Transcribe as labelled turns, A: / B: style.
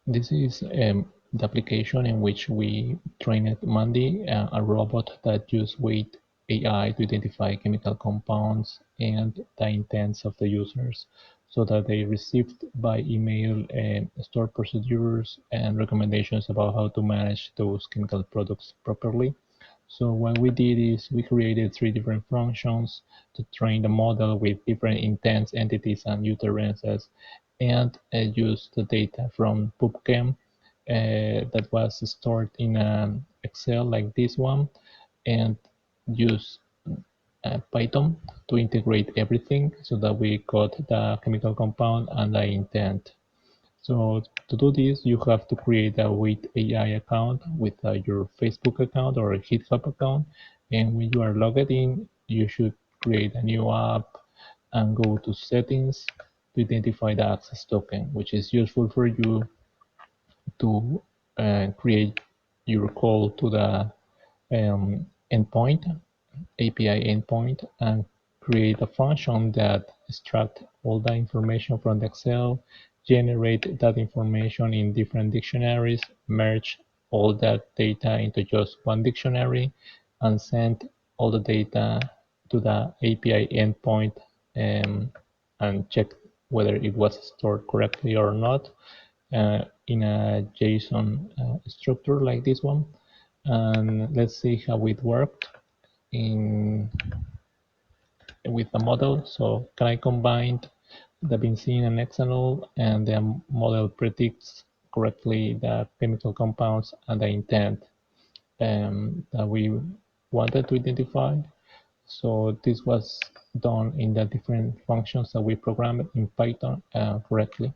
A: This is the application in which we trained Mandy, a robot that uses wit AI to identify chemical compounds and the intents of the users, so that they received by email stored procedures and recommendations about how to manage those chemical products properly. So what we did is we created three different functions to train the model with different intents, entities, and utterances, and used the data from PubChem that was stored in an Excel like this one, and use Python to integrate everything so that we got the chemical compound and the intent. So to do this, you have to create a wit AI account with your Facebook account or a GitHub account. And when you are logged in, you should create a new app and go to settings to identify the access token, which is useful for you to create your call to the endpoint, API endpoint, and create a function that extract all the information from the Excel, generate that information in different dictionaries, merge all that data into just one dictionary, and send all the data to the API endpoint and check whether it was stored correctly or not in a JSON structure like this one. And let's see how it worked in with the model. So can I combine the benzene and hexanol, and the model predicts correctly the chemical compounds and the intent that we wanted to identify. So this was done in the different functions that we programmed in Python correctly.